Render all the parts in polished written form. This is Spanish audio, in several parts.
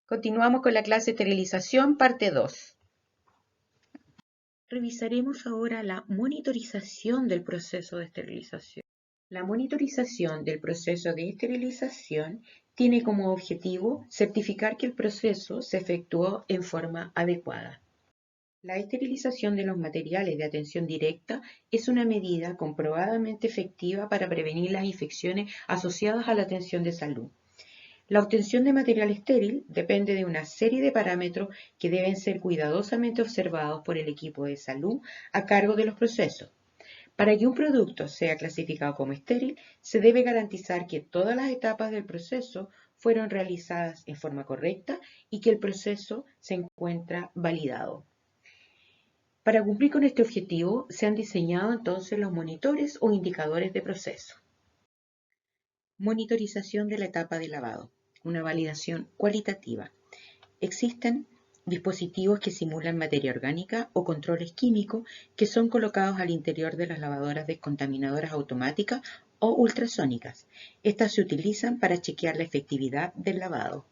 Continuamos con la clase esterilización, parte 2. Revisaremos ahora la monitorización del proceso de esterilización. La monitorización del proceso de esterilización tiene como objetivo certificar que el proceso se efectuó en forma adecuada. La esterilización de los materiales de atención directa es una medida comprobadamente efectiva para prevenir las infecciones asociadas a la atención de salud. La obtención de material estéril depende de una serie de parámetros que deben ser cuidadosamente observados por el equipo de salud a cargo de los procesos. Para que un producto sea clasificado como estéril, se debe garantizar que todas las etapas del proceso fueron realizadas en forma correcta y que el proceso se encuentra validado. Para cumplir con este objetivo, se han diseñado entonces los monitores o indicadores de proceso. Monitorización de la etapa de lavado. Una validación cualitativa. Existen dispositivos que simulan materia orgánica o controles químicos que son colocados al interior de las lavadoras descontaminadoras automáticas o ultrasónicas. Estas se utilizan para chequear la efectividad del lavado.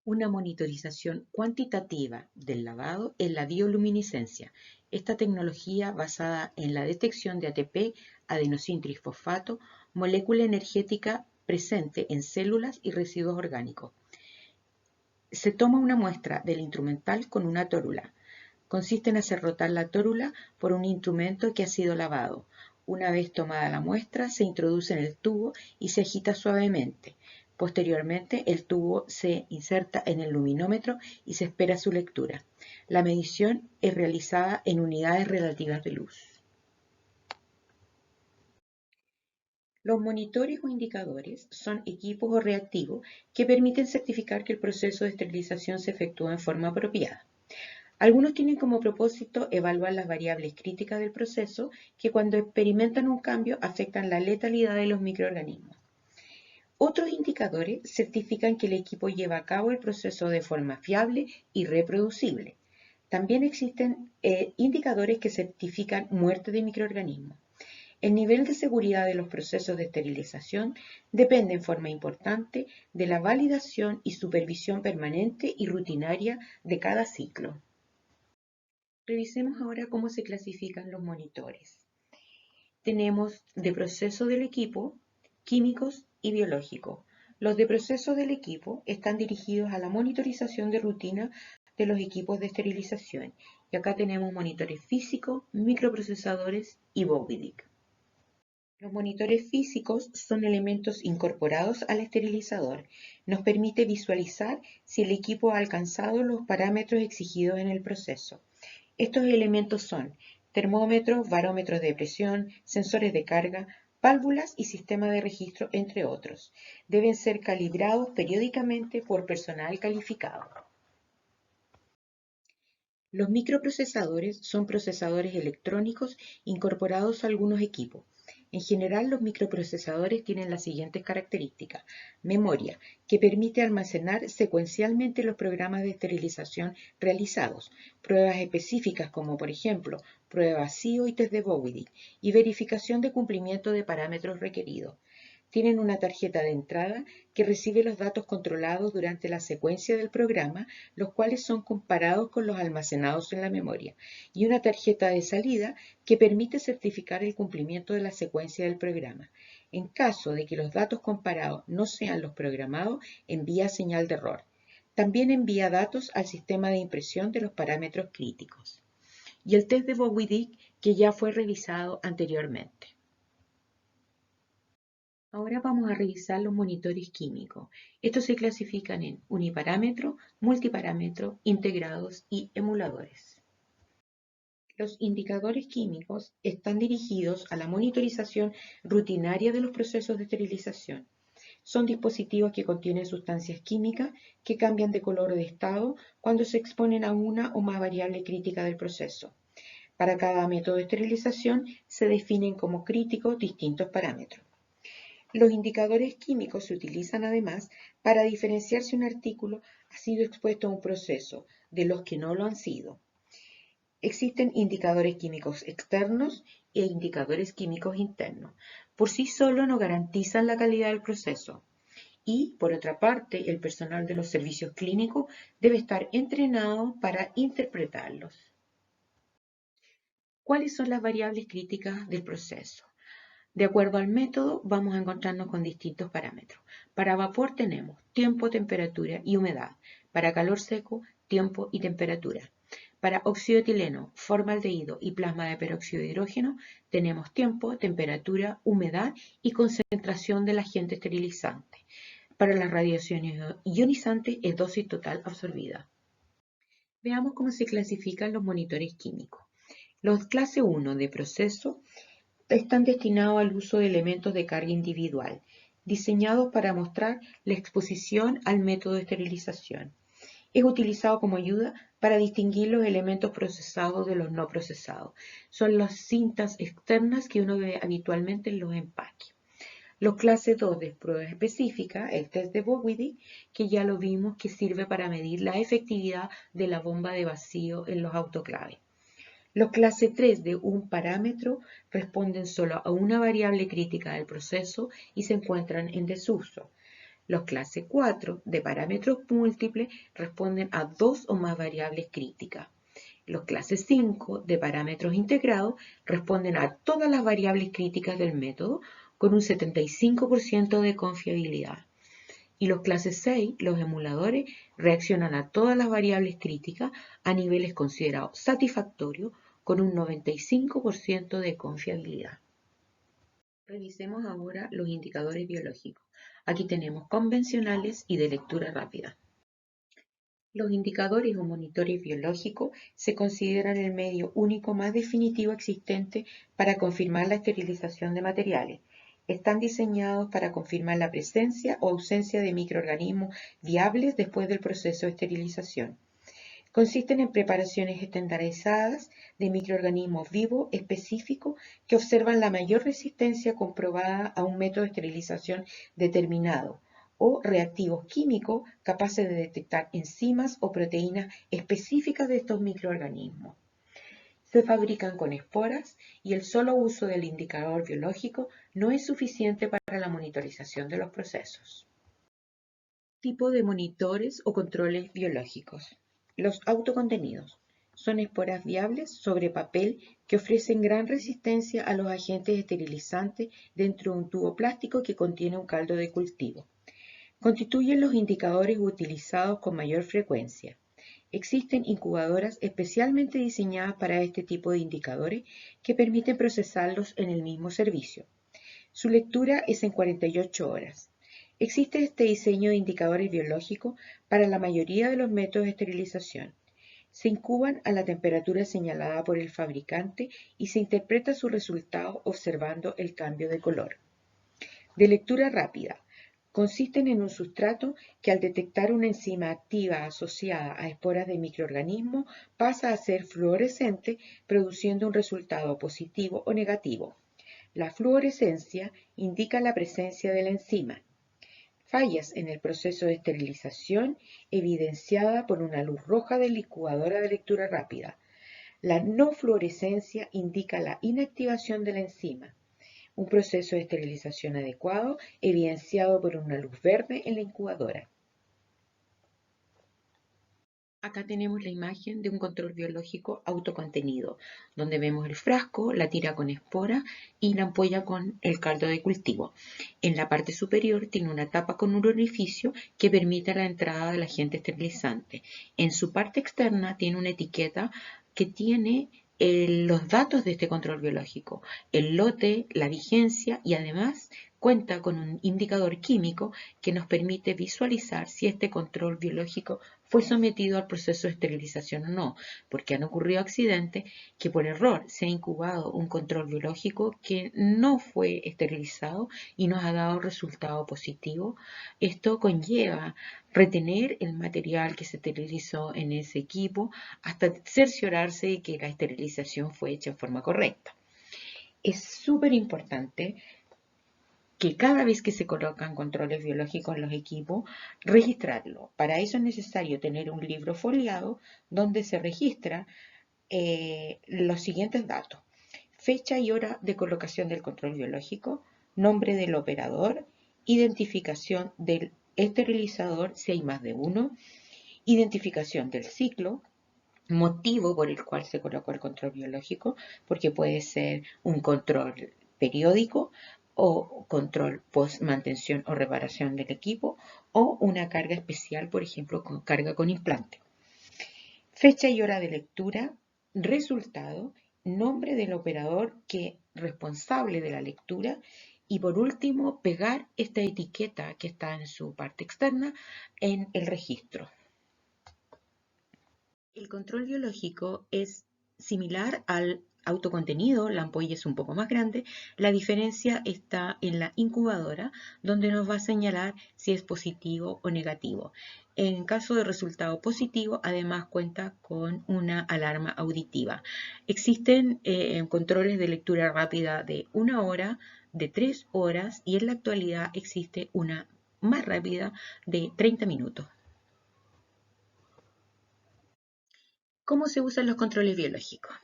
Una monitorización cuantitativa del lavado es la bioluminiscencia. Esta tecnología basada en la detección de ATP, adenosintrifosfato, molécula energética presente en células y residuos orgánicos. Se toma una muestra del instrumental con una tórula. Consiste en hacer rotar la tórula por un instrumento que ha sido lavado. Una vez tomada la muestra, se introduce en el tubo y se agita suavemente. Posteriormente, el tubo se inserta en el luminómetro y se espera su lectura. La medición es realizada en unidades relativas de luz. Los monitores o indicadores son equipos o reactivos que permiten certificar que el proceso de esterilización se efectúa en forma apropiada. Algunos tienen como propósito evaluar las variables críticas del proceso que cuando experimentan un cambio afectan la letalidad de los microorganismos. Otros indicadores certifican que el equipo lleva a cabo el proceso de forma fiable y reproducible. También existen indicadores que certifican muerte de microorganismos. El nivel de seguridad de los procesos de esterilización depende en forma importante de la validación y supervisión permanente y rutinaria de cada ciclo. Revisemos ahora cómo se clasifican los monitores. Tenemos de proceso del equipo, químicos y biológicos. Los de proceso del equipo están dirigidos a la monitorización de rutina de los equipos de esterilización. Y acá tenemos monitores físicos, microprocesadores y Bowidic. Los monitores físicos son elementos incorporados al esterilizador. Nos permite visualizar si el equipo ha alcanzado los parámetros exigidos en el proceso. Estos elementos son termómetros, barómetros de presión, sensores de carga, válvulas y sistema de registro, entre otros. Deben ser calibrados periódicamente por personal calificado. Los microprocesadores son procesadores electrónicos incorporados a algunos equipos. En general, los microprocesadores tienen las siguientes características. Memoria, que permite almacenar secuencialmente los programas de esterilización realizados. Pruebas específicas como, por ejemplo, pruebas SIO y test de Bowidic. Y verificación de cumplimiento de parámetros requeridos. Tienen una tarjeta de entrada que recibe los datos controlados durante la secuencia del programa, los cuales son comparados con los almacenados en la memoria, y una tarjeta de salida que permite certificar el cumplimiento de la secuencia del programa. En caso de que los datos comparados no sean los programados, envía señal de error. También envía datos al sistema de impresión de los parámetros críticos. Y el test de Bowidic, que ya fue revisado anteriormente. Ahora vamos a revisar los monitores químicos. Estos se clasifican en uniparámetro, multiparámetro, integrados y emuladores. Los indicadores químicos están dirigidos a la monitorización rutinaria de los procesos de esterilización. Son dispositivos que contienen sustancias químicas que cambian de color o de estado cuando se exponen a una o más variable crítica del proceso. Para cada método de esterilización se definen como críticos distintos parámetros. Los indicadores químicos se utilizan además para diferenciar si un artículo ha sido expuesto a un proceso de los que no lo han sido. Existen indicadores químicos externos e indicadores químicos internos. Por sí solos no garantizan la calidad del proceso. Y, por otra parte, el personal de los servicios clínicos debe estar entrenado para interpretarlos. ¿Cuáles son las variables críticas del proceso? De acuerdo al método, vamos a encontrarnos con distintos parámetros. Para vapor tenemos tiempo, temperatura y humedad. Para calor seco, tiempo y temperatura. Para óxido etileno, formaldehído y plasma de peróxido de hidrógeno, tenemos tiempo, temperatura, humedad y concentración del agente esterilizante. Para las radiaciones ionizantes es dosis total absorbida. Veamos cómo se clasifican los monitores químicos. Los clase 1 de proceso están destinados al uso de elementos de carga individual, diseñados para mostrar la exposición al método de esterilización. Es utilizado como ayuda para distinguir los elementos procesados de los no procesados. Son las cintas externas que uno ve habitualmente en los empaques. Los clase 2 de prueba específica, el test de Bowidy, que ya lo vimos, que sirve para medir la efectividad de la bomba de vacío en los autoclaves. Los clase 3 de un parámetro responden solo a una variable crítica del proceso y se encuentran en desuso. Los clase 4 de parámetros múltiples responden a dos o más variables críticas. Los clase 5 de parámetros integrados responden a todas las variables críticas del método con un 75% de confiabilidad. Y los clase 6, los emuladores, reaccionan a todas las variables críticas a niveles considerados satisfactorios con un 95% de confiabilidad. Revisemos ahora los indicadores biológicos. Aquí tenemos convencionales y de lectura rápida. Los indicadores o monitores biológicos se consideran el medio único más definitivo existente para confirmar la esterilización de materiales. Están diseñados para confirmar la presencia o ausencia de microorganismos viables después del proceso de esterilización. Consisten en preparaciones estandarizadas de microorganismos vivos específicos que observan la mayor resistencia comprobada a un método de esterilización determinado o reactivos químicos capaces de detectar enzimas o proteínas específicas de estos microorganismos. Se fabrican con esporas y el solo uso del indicador biológico no es suficiente para la monitorización de los procesos. Tipo de monitores o controles biológicos. Los autocontenidos son esporas viables sobre papel que ofrecen gran resistencia a los agentes esterilizantes dentro de un tubo plástico que contiene un caldo de cultivo. Constituyen los indicadores utilizados con mayor frecuencia. Existen incubadoras especialmente diseñadas para este tipo de indicadores que permiten procesarlos en el mismo servicio. Su lectura es en 48 horas. Existe este diseño de indicadores biológicos para la mayoría de los métodos de esterilización. Se incuban a la temperatura señalada por el fabricante y se interpreta su resultado observando el cambio de color. De lectura rápida. Consisten en un sustrato que al detectar una enzima activa asociada a esporas de microorganismos pasa a ser fluorescente, produciendo un resultado positivo o negativo. La fluorescencia indica la presencia de la enzima. Fallas en el proceso de esterilización evidenciada por una luz roja de la incubadora de lectura rápida. La no fluorescencia indica la inactivación de la enzima. Un proceso de esterilización adecuado evidenciado por una luz verde en la incubadora. Acá tenemos la imagen de un control biológico autocontenido, donde vemos el frasco, la tira con espora y la ampolla con el caldo de cultivo. En la parte superior tiene una tapa con un orificio que permite la entrada del agente esterilizante. En su parte externa tiene una etiqueta que tiene los datos de este control biológico, el lote, la vigencia y además cuenta con un indicador químico que nos permite visualizar si este control biológico fue sometido al proceso de esterilización o no, porque han ocurrido accidentes que por error se ha incubado un control biológico que no fue esterilizado y nos ha dado resultado positivo. Esto conlleva retener el material que se esterilizó en ese equipo hasta cerciorarse de que la esterilización fue hecha en forma correcta. Es súper importante que cada vez que se colocan controles biológicos en los equipos, registrarlo. Para eso es necesario tener un libro foliado donde se registra los siguientes datos: fecha y hora de colocación del control biológico, nombre del operador, identificación del esterilizador si hay más de uno, identificación del ciclo, motivo por el cual se colocó el control biológico, porque puede ser un control periódico o control post mantención o reparación del equipo o una carga especial, por ejemplo, con carga con implante. Fecha y hora de lectura, resultado, nombre del operador responsable de la lectura y por último pegar esta etiqueta que está en su parte externa en el registro. El control biológico es similar al autocontenido, la ampolla es un poco más grande, la diferencia está en la incubadora, donde nos va a señalar si es positivo o negativo. En caso de resultado positivo, además cuenta con una alarma auditiva. Existen controles de lectura rápida de 1 hora, de 3 horas y en la actualidad existe una más rápida de 30 minutos. ¿Cómo se usan los controles biológicos?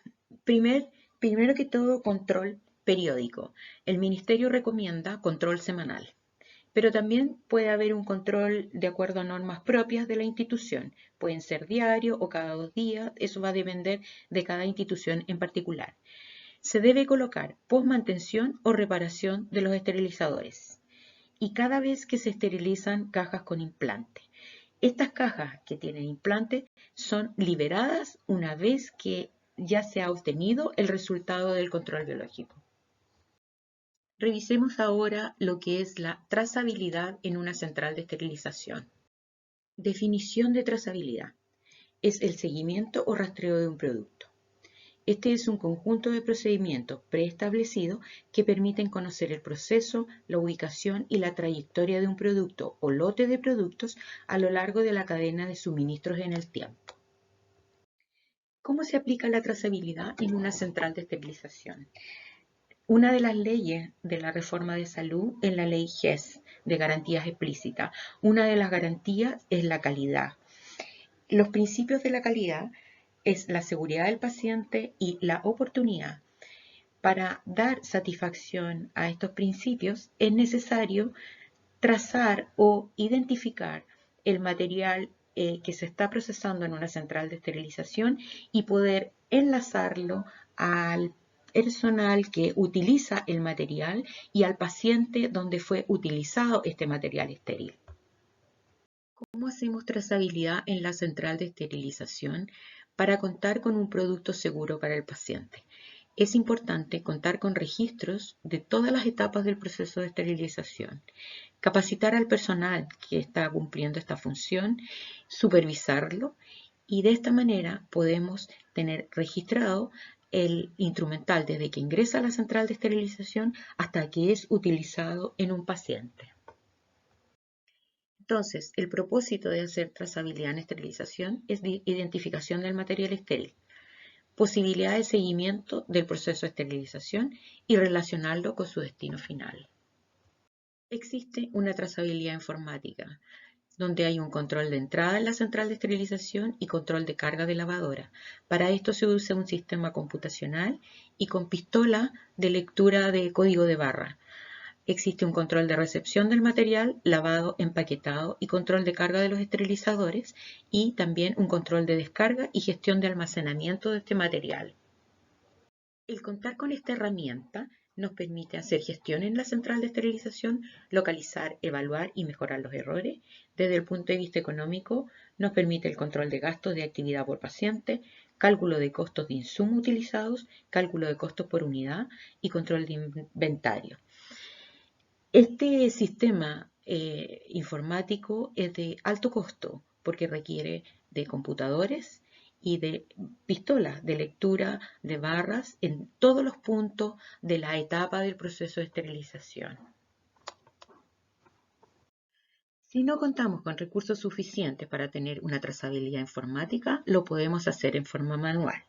Primero que todo, control periódico. El ministerio recomienda control semanal, pero también puede haber un control de acuerdo a normas propias de la institución. Pueden ser diario o cada 2 días, eso va a depender de cada institución en particular. Se debe colocar postmantención o reparación de los esterilizadores y cada vez que se esterilizan cajas con implante. Estas cajas que tienen implante son liberadas una vez que ya se ha obtenido el resultado del control biológico. Revisemos ahora lo que es la trazabilidad en una central de esterilización. Definición de trazabilidad. Es el seguimiento o rastreo de un producto. Este es un conjunto de procedimientos preestablecidos que permiten conocer el proceso, la ubicación y la trayectoria de un producto o lote de productos a lo largo de la cadena de suministros en el tiempo. ¿Cómo se aplica la trazabilidad en una central de esterilización? Una de las leyes de la reforma de salud es la ley GES, de garantías explícitas. Una de las garantías es la calidad. Los principios de la calidad es la seguridad del paciente y la oportunidad. Para dar satisfacción a estos principios es necesario trazar o identificar el material que se está procesando en una central de esterilización y poder enlazarlo al personal que utiliza el material y al paciente donde fue utilizado este material estéril. ¿Cómo hacemos trazabilidad en la central de esterilización para contar con un producto seguro para el paciente? Es importante contar con registros de todas las etapas del proceso de esterilización, capacitar al personal que está cumpliendo esta función, supervisarlo y de esta manera podemos tener registrado el instrumental desde que ingresa a la central de esterilización hasta que es utilizado en un paciente. Entonces, el propósito de hacer trazabilidad en esterilización es identificación del material estéril, posibilidad de seguimiento del proceso de esterilización y relacionarlo con su destino final. Existe una trazabilidad informática, donde hay un control de entrada en la central de esterilización y control de carga de lavadora. Para esto se usa un sistema computacional y con pistola de lectura de código de barra. Existe un control de recepción del material, lavado, empaquetado y control de carga de los esterilizadores y también un control de descarga y gestión de almacenamiento de este material. El contar con esta herramienta nos permite hacer gestión en la central de esterilización, localizar, evaluar y mejorar los errores. Desde el punto de vista económico, nos permite el control de gastos de actividad por paciente, cálculo de costos de insumos utilizados, cálculo de costos por unidad y control de inventario. Este sistema informático es de alto costo porque requiere de computadores y de pistolas de lectura de barras en todos los puntos de la etapa del proceso de esterilización. Si no contamos con recursos suficientes para tener una trazabilidad informática, lo podemos hacer en forma manual.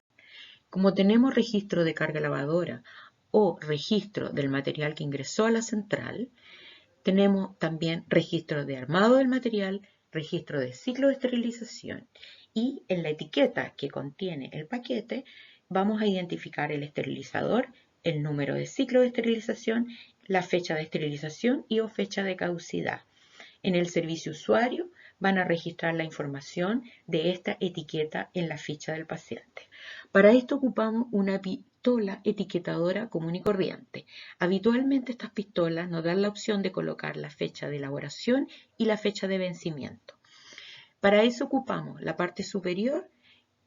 Como tenemos registro de carga lavadora o registro del material que ingresó a la central, tenemos también registro de armado del material, registro de ciclo de esterilización y en la etiqueta que contiene el paquete vamos a identificar el esterilizador, el número de ciclo de esterilización, la fecha de esterilización y o fecha de caducidad. En el servicio usuario van a registrar la información de esta etiqueta en la ficha del paciente. Para esto ocupamos una pistola etiquetadora común y corriente. Habitualmente estas pistolas nos dan la opción de colocar la fecha de elaboración y la fecha de vencimiento. Para eso ocupamos la parte superior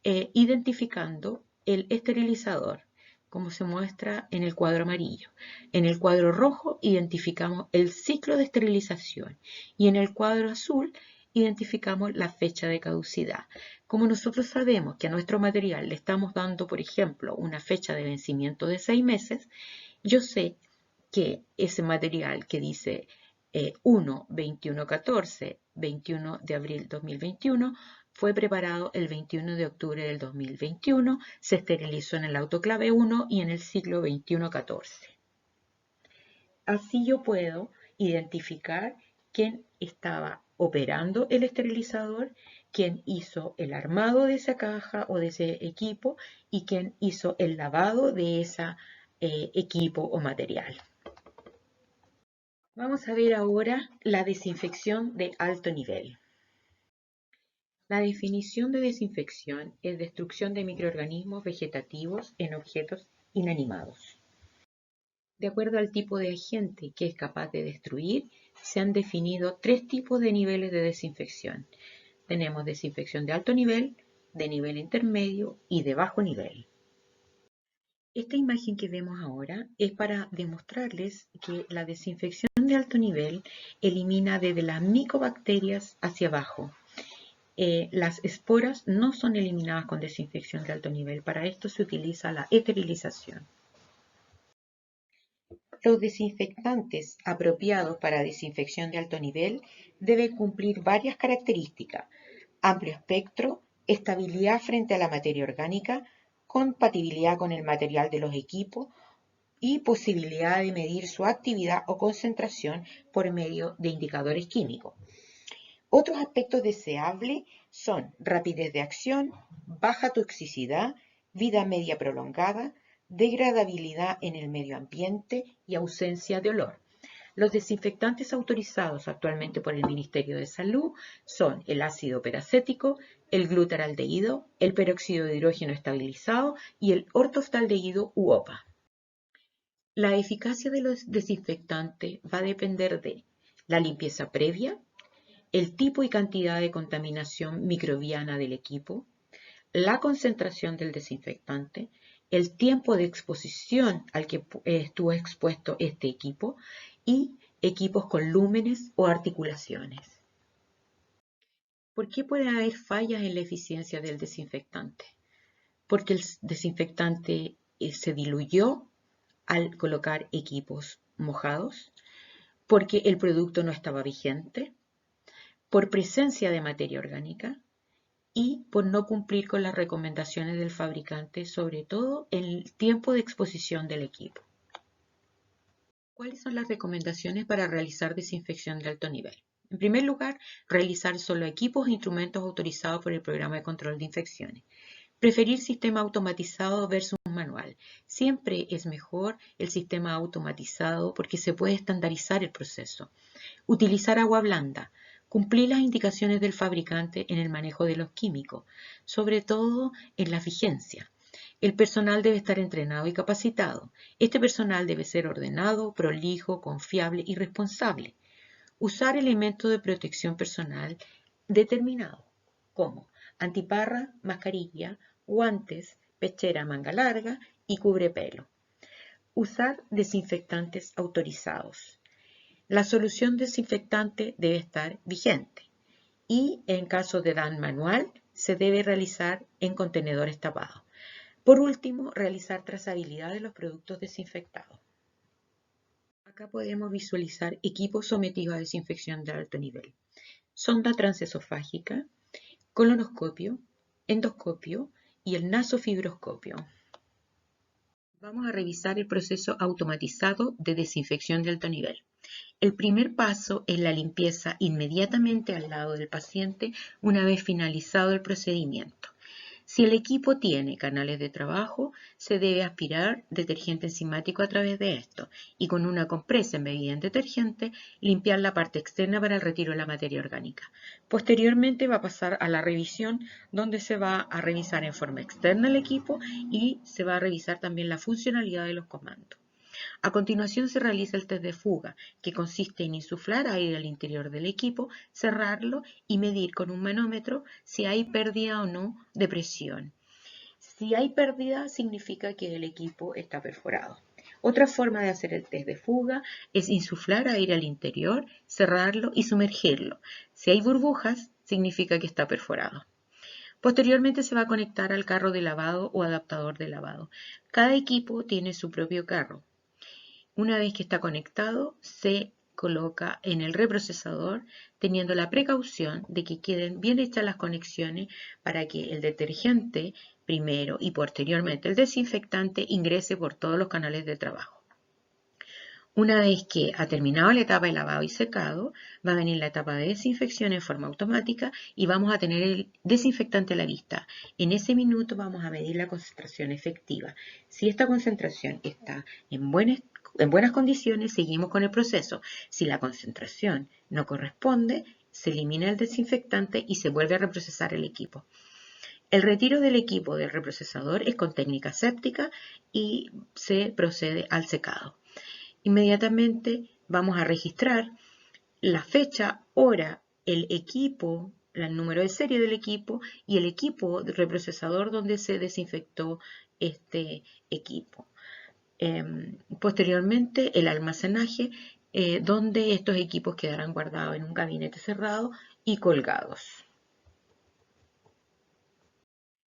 identificando el esterilizador, como se muestra en el cuadro amarillo. En el cuadro rojo identificamos el ciclo de esterilización y en el cuadro azul identificamos la fecha de caducidad. Como nosotros sabemos que a nuestro material le estamos dando, por ejemplo, una fecha de vencimiento de 6 meses, yo sé que ese material que dice 1-21-14, 21 de abril 2021, fue preparado el 21 de octubre del 2021, se esterilizó en el autoclave 1 y en el ciclo 21-14. Así yo puedo identificar quién estaba operando el esterilizador, quién hizo el armado de esa caja o de ese equipo y quién hizo el lavado de ese equipo o material. Vamos a ver ahora la desinfección de alto nivel. La definición de desinfección es destrucción de microorganismos vegetativos en objetos inanimados. De acuerdo al tipo de agente que es capaz de destruir, se han definido 3 tipos de niveles de desinfección. Tenemos desinfección de alto nivel, de nivel intermedio y de bajo nivel. Esta imagen que vemos ahora es para demostrarles que la desinfección de alto nivel elimina desde las micobacterias hacia abajo. Las esporas no son eliminadas con desinfección de alto nivel. Para esto se utiliza la esterilización. Los desinfectantes apropiados para desinfección de alto nivel deben cumplir varias características: amplio espectro, estabilidad frente a la materia orgánica, compatibilidad con el material de los equipos y posibilidad de medir su actividad o concentración por medio de indicadores químicos. Otros aspectos deseables son rapidez de acción, baja toxicidad, vida media prolongada, degradabilidad en el medio ambiente y ausencia de olor. Los desinfectantes autorizados actualmente por el Ministerio de Salud son el ácido peracético, el glutaraldehído, el peróxido de hidrógeno estabilizado y el ortoftaldehído u OPA. La eficacia de los desinfectantes va a depender de la limpieza previa, el tipo y cantidad de contaminación microbiana del equipo, la concentración del desinfectante, el tiempo de exposición al que estuvo expuesto este equipo y equipos con lúmenes o articulaciones. ¿Por qué puede haber fallas en la eficiencia del desinfectante? Porque el desinfectante se diluyó al colocar equipos mojados, porque el producto no estaba vigente, por presencia de materia orgánica y por no cumplir con las recomendaciones del fabricante, sobre todo en el tiempo de exposición del equipo. ¿Cuáles son las recomendaciones para realizar desinfección de alto nivel? En primer lugar, realizar solo equipos e instrumentos autorizados por el Programa de Control de Infecciones. Preferir sistema automatizado versus manual. Siempre es mejor el sistema automatizado porque se puede estandarizar el proceso. Utilizar agua blanda. Cumplir las indicaciones del fabricante en el manejo de los químicos, sobre todo en la vigencia. El personal debe estar entrenado y capacitado. Este personal debe ser ordenado, prolijo, confiable y responsable. Usar elementos de protección personal determinados, como antiparra, mascarilla, guantes, pechera manga larga y cubrepelo. Usar desinfectantes autorizados. La solución desinfectante debe estar vigente y en caso de DAN manual se debe realizar en contenedores tapados. Por último, realizar trazabilidad de los productos desinfectados. Acá podemos visualizar equipos sometidos a desinfección de alto nivel. Sonda transesofágica, colonoscopio, endoscopio y el nasofibroscopio. Vamos a revisar el proceso automatizado de desinfección de alto nivel. El primer paso es la limpieza inmediatamente al lado del paciente una vez finalizado el procedimiento. Si el equipo tiene canales de trabajo, se debe aspirar detergente enzimático a través de esto y con una compresa embebida en detergente limpiar la parte externa para el retiro de la materia orgánica. Posteriormente va a pasar a la revisión, donde se va a revisar en forma externa el equipo y se va a revisar también la funcionalidad de los comandos. A continuación se realiza el test de fuga, que consiste en insuflar aire al interior del equipo, cerrarlo y medir con un manómetro si hay pérdida o no de presión. Si hay pérdida, significa que el equipo está perforado. Otra forma de hacer el test de fuga es insuflar aire al interior, cerrarlo y sumergirlo. Si hay burbujas, significa que está perforado. Posteriormente se va a conectar al carro de lavado o adaptador de lavado. Cada equipo tiene su propio carro. Una vez que está conectado, se coloca en el reprocesador teniendo la precaución de que queden bien hechas las conexiones para que el detergente primero y posteriormente el desinfectante ingrese por todos los canales de trabajo. Una vez que ha terminado la etapa de lavado y secado, va a venir la etapa de desinfección en forma automática y vamos a tener el desinfectante a la vista. En ese minuto vamos a medir la concentración efectiva. Si esta concentración está en buenas condiciones, seguimos con el proceso. Si la concentración no corresponde, se elimina el desinfectante y se vuelve a reprocesar el equipo. El retiro del equipo del reprocesador es con técnica aséptica y se procede al secado. Inmediatamente vamos a registrar la fecha, hora, el equipo, el número de serie del equipo y el equipo de reprocesador donde se desinfectó este equipo. Posteriormente, el almacenaje, donde estos equipos quedarán guardados en un gabinete cerrado y colgados.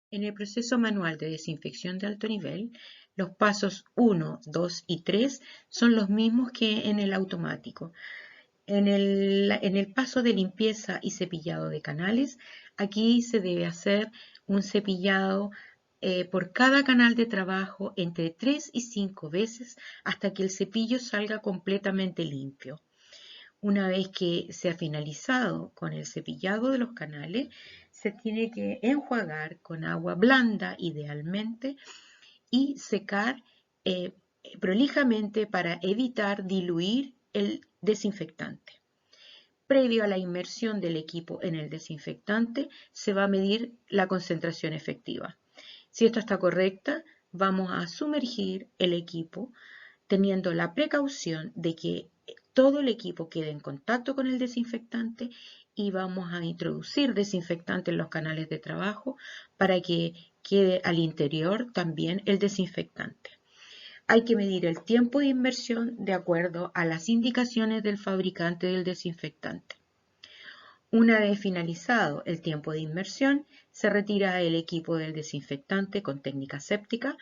En el proceso manual de desinfección de alto nivel, los pasos 1, 2 y 3 son los mismos que en el automático. En el paso de limpieza y cepillado de canales, aquí se debe hacer un cepillado por cada canal de trabajo entre 3 y 5 veces hasta que el cepillo salga completamente limpio. Una vez que se ha finalizado con el cepillado de los canales, se tiene que enjuagar con agua blanda idealmente y secar prolijamente para evitar diluir el desinfectante. Previo a la inmersión del equipo en el desinfectante, se va a medir la concentración efectiva. Si esto está correcta, vamos a sumergir el equipo teniendo la precaución de que todo el equipo quede en contacto con el desinfectante y vamos a introducir desinfectante en los canales de trabajo para que quede al interior también el desinfectante. Hay que medir el tiempo de inmersión de acuerdo a las indicaciones del fabricante del desinfectante. Una vez finalizado el tiempo de inmersión, se retira el equipo del desinfectante con técnica séptica,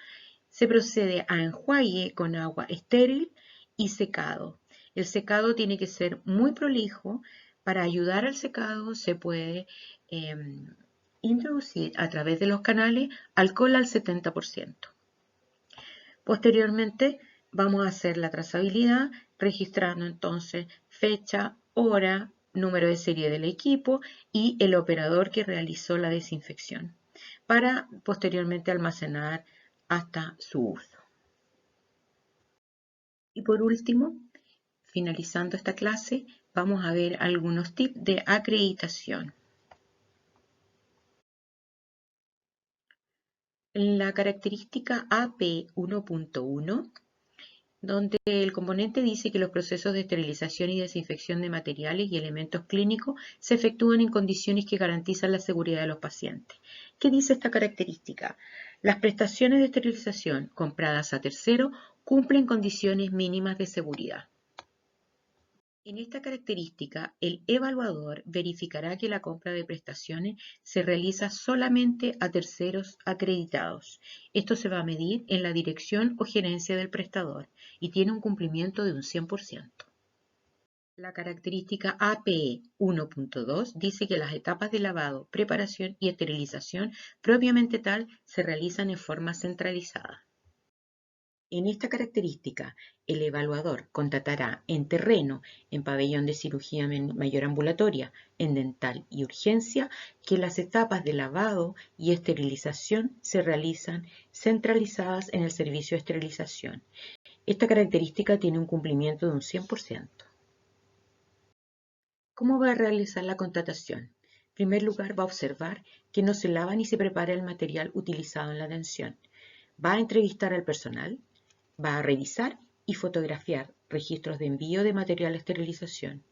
se procede a enjuague con agua estéril y secado. El secado tiene que ser muy prolijo. Para ayudar al secado se puede introducir a través de los canales alcohol al 70%. Posteriormente vamos a hacer la trazabilidad registrando entonces fecha, hora, número de serie del equipo y el operador que realizó la desinfección para posteriormente almacenar hasta su uso. Y por último, finalizando esta clase, vamos a ver algunos tips de acreditación. La característica AP 1.1, donde el componente dice que los procesos de esterilización y desinfección de materiales y elementos clínicos se efectúan en condiciones que garantizan la seguridad de los pacientes. ¿Qué dice esta característica? Las prestaciones de esterilización compradas a terceros cumplen condiciones mínimas de seguridad. En esta característica, el evaluador verificará que la compra de prestaciones se realiza solamente a terceros acreditados. Esto se va a medir en la dirección o gerencia del prestador y tiene un cumplimiento de un 100%. La característica APE 1.2 dice que las etapas de lavado, preparación y esterilización propiamente tal se realizan en forma centralizada. En esta característica, el evaluador constatará en terreno, en pabellón de cirugía mayor ambulatoria, en dental y urgencia, que las etapas de lavado y esterilización se realizan centralizadas en el servicio de esterilización. Esta característica tiene un cumplimiento de un 100%. ¿Cómo va a realizar la constatación? En primer lugar, va a observar que no se lava ni se prepara el material utilizado en la atención. Va a entrevistar al personal, va a revisar y fotografiar registros de envío de material de esterilización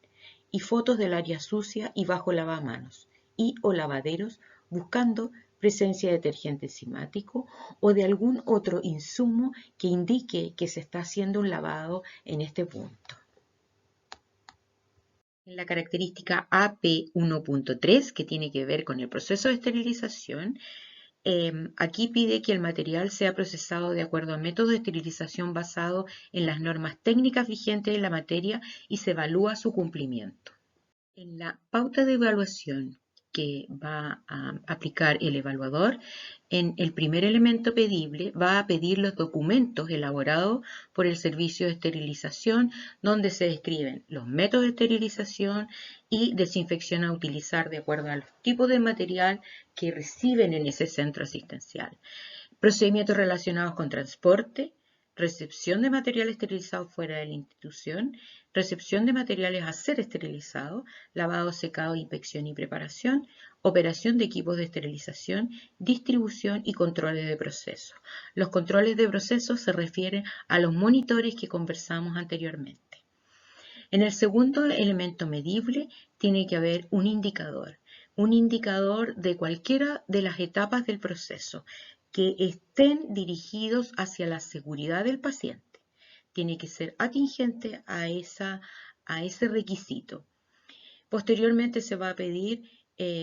y fotos del área sucia y bajo lavamanos y o lavaderos buscando presencia de detergente enzimático o de algún otro insumo que indique que se está haciendo un lavado en este punto. En la característica AP1.3, que tiene que ver con el proceso de esterilización, aquí pide que el material sea procesado de acuerdo a métodos de esterilización basados en las normas técnicas vigentes en la materia y se evalúa su cumplimiento. En la pauta de evaluación que va a aplicar el evaluador, en el primer elemento pedible va a pedir los documentos elaborados por el servicio de esterilización, donde se describen los métodos de esterilización y desinfección a utilizar de acuerdo a los tipos de material que reciben en ese centro asistencial. Procedimientos relacionados con transporte, recepción de material esterilizado fuera de la institución, recepción de materiales a ser esterilizados, lavado, secado, inspección y preparación, operación de equipos de esterilización, distribución y controles de proceso. Los controles de proceso se refieren a los monitores que conversamos anteriormente. En el segundo elemento medible tiene que haber un indicador de cualquiera de las etapas del proceso que estén dirigidos hacia la seguridad del paciente. Tiene que ser atingente a ese requisito. Posteriormente se va a pedir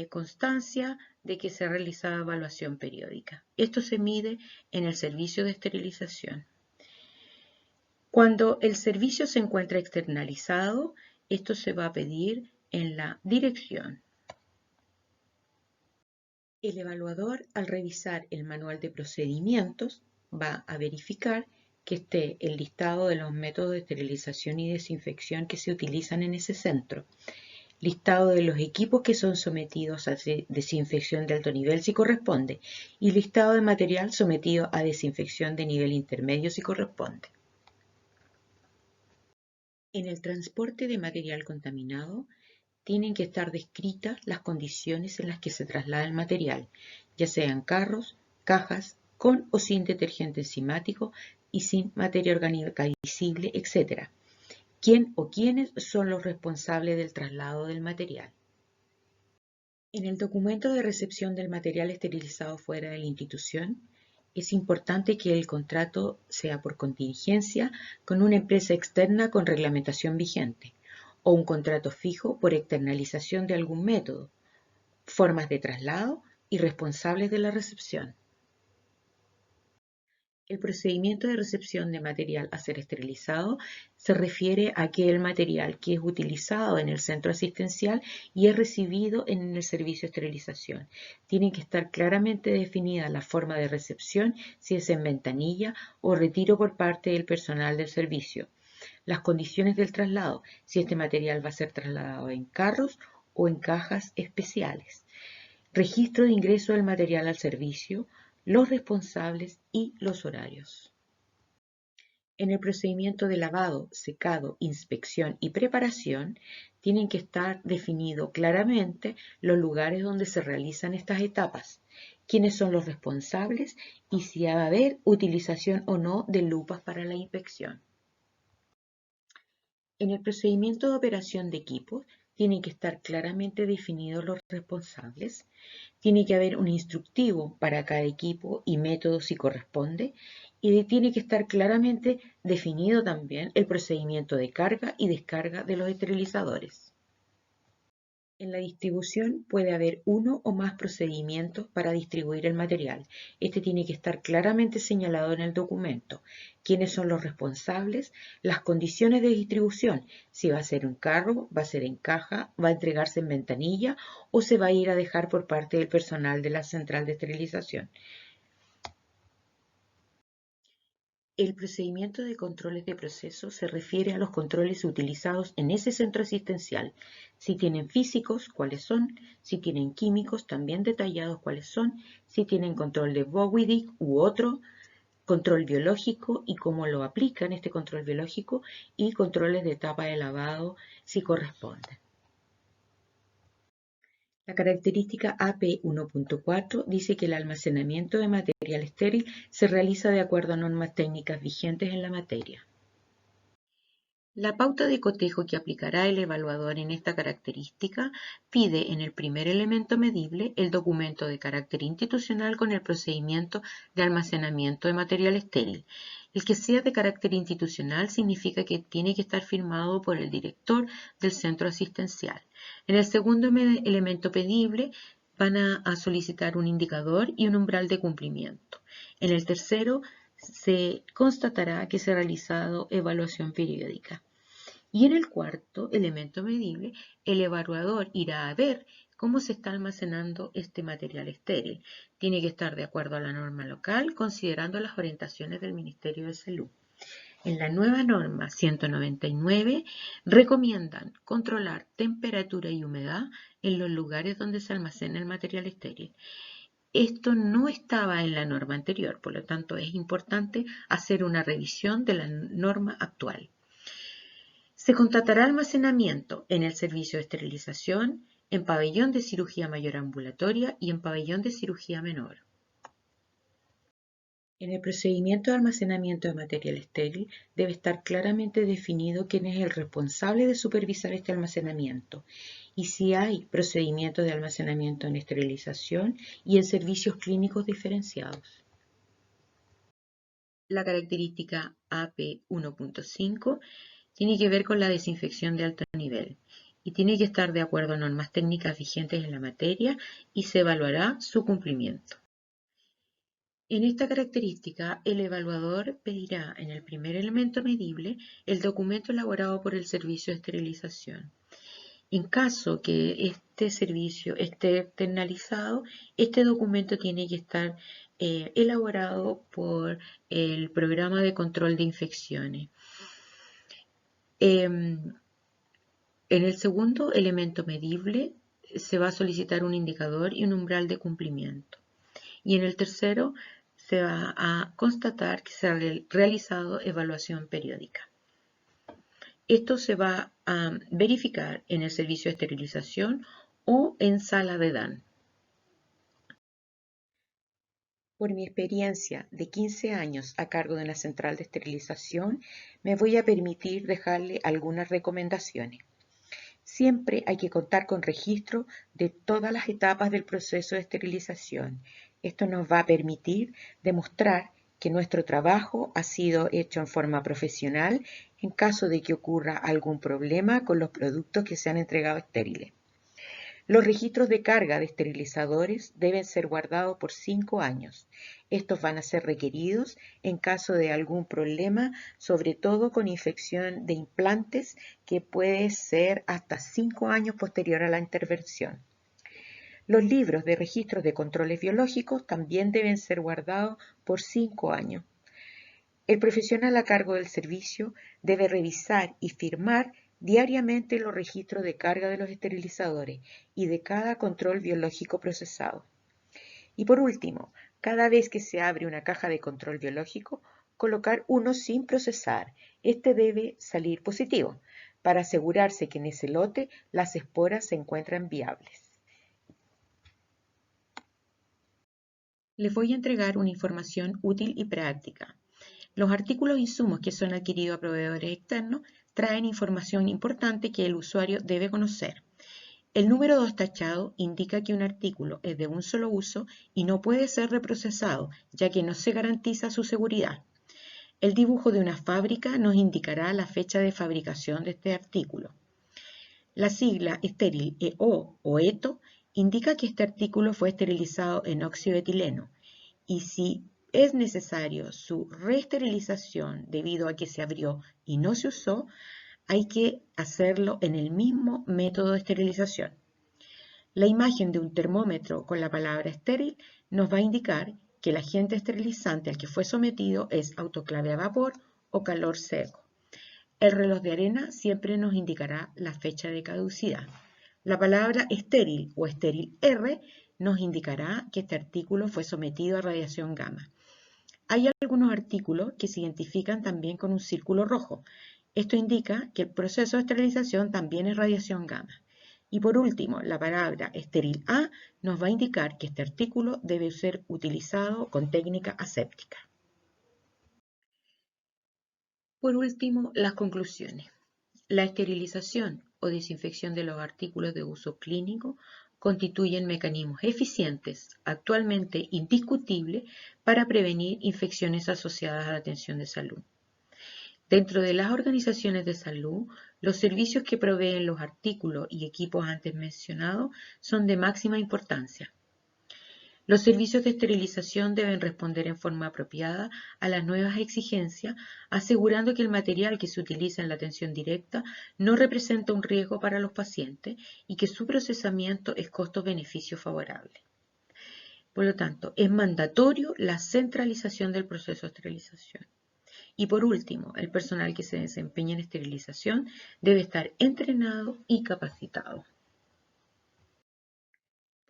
constancia de que se ha realizado evaluación periódica. Esto se mide en el servicio de esterilización. Cuando el servicio se encuentra externalizado, esto se va a pedir en la dirección. El evaluador, al revisar el manual de procedimientos, va a verificar que esté el listado de los métodos de esterilización y desinfección que se utilizan en ese centro, listado de los equipos que son sometidos a desinfección de alto nivel si corresponde, y listado de material sometido a desinfección de nivel intermedio si corresponde. En el transporte de material contaminado, tienen que estar descritas las condiciones en las que se traslada el material, ya sean carros, cajas, con o sin detergente enzimático y sin materia orgánica visible, etc. ¿Quién o quiénes son los responsables del traslado del material? En el documento de recepción del material esterilizado fuera de la institución, es importante que el contrato sea por contingencia con una empresa externa con reglamentación vigente o un contrato fijo por externalización de algún método, formas de traslado y responsables de la recepción. El procedimiento de recepción de material a ser esterilizado se refiere a aquel material que es utilizado en el centro asistencial y es recibido en el servicio de esterilización. Tiene que estar claramente definida la forma de recepción, si es en ventanilla o retiro por parte del personal del servicio. Las condiciones del traslado, si este material va a ser trasladado en carros o en cajas especiales. Registro de ingreso del material al servicio, los responsables y los horarios. En el procedimiento de lavado, secado, inspección y preparación, tienen que estar definidos claramente los lugares donde se realizan estas etapas, quiénes son los responsables y si va a haber utilización o no de lupas para la inspección. En el procedimiento de operación de equipos, tienen que estar claramente definidos los responsables, tiene que haber un instructivo para cada equipo y método si corresponde, y tiene que estar claramente definido también el procedimiento de carga y descarga de los esterilizadores. En la distribución puede haber uno o más procedimientos para distribuir el material. Este tiene que estar claramente señalado en el documento. Quiénes son los responsables, las condiciones de distribución, si va a ser en carro, va a ser en caja, va a entregarse en ventanilla o se va a ir a dejar por parte del personal de la central de esterilización. El procedimiento de controles de proceso se refiere a los controles utilizados en ese centro asistencial. Si tienen físicos, cuáles son; si tienen químicos, también detallados cuáles son; si tienen control de Bowidic u otro control biológico y cómo lo aplican este control biológico, y controles de etapa de lavado si corresponden. La característica AP1.4 dice que el almacenamiento de material estéril se realiza de acuerdo a normas técnicas vigentes en la materia. La pauta de cotejo que aplicará el evaluador en esta característica pide en el primer elemento medible el documento de carácter institucional con el procedimiento de almacenamiento de material estéril. El que sea de carácter institucional significa que tiene que estar firmado por el director del centro asistencial. En el segundo elemento pedible van a solicitar un indicador y un umbral de cumplimiento. En el tercero se constatará que se ha realizado evaluación periódica. Y en el cuarto elemento medible, el evaluador irá a ver cómo se está almacenando este material estéril. Tiene que estar de acuerdo a la norma local, considerando las orientaciones del Ministerio de Salud. En la nueva norma 199 recomiendan controlar temperatura y humedad en los lugares donde se almacena el material estéril. Esto no estaba en la norma anterior, por lo tanto es importante hacer una revisión de la norma actual. Se contratará almacenamiento en el servicio de esterilización, en pabellón de cirugía mayor ambulatoria y en pabellón de cirugía menor. En el procedimiento de almacenamiento de material estéril debe estar claramente definido quién es el responsable de supervisar este almacenamiento y si hay procedimientos de almacenamiento en esterilización y en servicios clínicos diferenciados. La característica AP1.5 tiene que ver con la desinfección de alto nivel y tiene que estar de acuerdo a normas técnicas vigentes en la materia y se evaluará su cumplimiento. En esta característica, el evaluador pedirá en el primer elemento medible el documento elaborado por el servicio de esterilización. En caso que este servicio esté externalizado, este documento tiene que estar elaborado por el programa de control de infecciones. En el segundo elemento medible se va a solicitar un indicador y un umbral de cumplimiento. Y en el tercero se va a constatar que se ha realizado evaluación periódica. Esto se va a verificar en el servicio de esterilización o en sala de DAN. Por mi experiencia de 15 años a cargo de una central de esterilización, me voy a permitir dejarle algunas recomendaciones. Siempre hay que contar con registro de todas las etapas del proceso de esterilización. Esto nos va a permitir demostrar que nuestro trabajo ha sido hecho en forma profesional en caso de que ocurra algún problema con los productos que se han entregado estériles. Los registros de carga de esterilizadores deben ser guardados por 5 años. Estos van a ser requeridos en caso de algún problema, sobre todo con infección de implantes, que puede ser hasta 5 años posterior a la intervención. Los libros de registros de controles biológicos también deben ser guardados por 5 años. El profesional a cargo del servicio debe revisar y firmar diariamente los registros de carga de los esterilizadores y de cada control biológico procesado. Y por último, cada vez que se abre una caja de control biológico, colocar uno sin procesar. Este debe salir positivo, para asegurarse que en ese lote las esporas se encuentran viables. Les voy a entregar una información útil y práctica. Los artículos e insumos que son adquiridos a proveedores externos traen información importante que el usuario debe conocer. El número 2 tachado indica que un artículo es de un solo uso y no puede ser reprocesado, ya que no se garantiza su seguridad. El dibujo de una fábrica nos indicará la fecha de fabricación de este artículo. La sigla estéril EO o ETO indica que este artículo fue esterilizado en óxido de etileno y si es necesario su reesterilización debido a que se abrió y no se usó, hay que hacerlo en el mismo método de esterilización. La imagen de un termómetro con la palabra estéril nos va a indicar que el agente esterilizante al que fue sometido es autoclave a vapor o calor seco. El reloj de arena siempre nos indicará la fecha de caducidad. La palabra estéril o estéril R nos indicará que este artículo fue sometido a radiación gamma. Hay algunos artículos que se identifican también con un círculo rojo. Esto indica que el proceso de esterilización también es radiación gamma. Y por último, la palabra estéril A nos va a indicar que este artículo debe ser utilizado con técnica aséptica. Por último, las conclusiones. La esterilización o desinfección de los artículos de uso clínico constituyen mecanismos eficientes, actualmente indiscutibles, para prevenir infecciones asociadas a la atención de salud. Dentro de las organizaciones de salud, los servicios que proveen los artículos y equipos antes mencionados son de máxima importancia. Los servicios de esterilización deben responder en forma apropiada a las nuevas exigencias, asegurando que el material que se utiliza en la atención directa no representa un riesgo para los pacientes y que su procesamiento es costo-beneficio favorable. Por lo tanto, es mandatorio la centralización del proceso de esterilización. Y por último, el personal que se desempeña en esterilización debe estar entrenado y capacitado.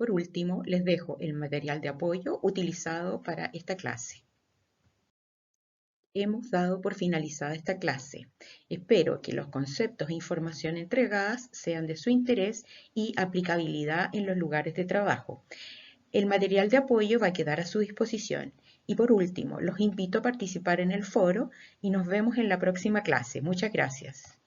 Por último, les dejo el material de apoyo utilizado para esta clase. Hemos dado por finalizada esta clase. Espero que los conceptos e información entregadas sean de su interés y aplicabilidad en los lugares de trabajo. El material de apoyo va a quedar a su disposición. Y por último, los invito a participar en el foro y nos vemos en la próxima clase. Muchas gracias.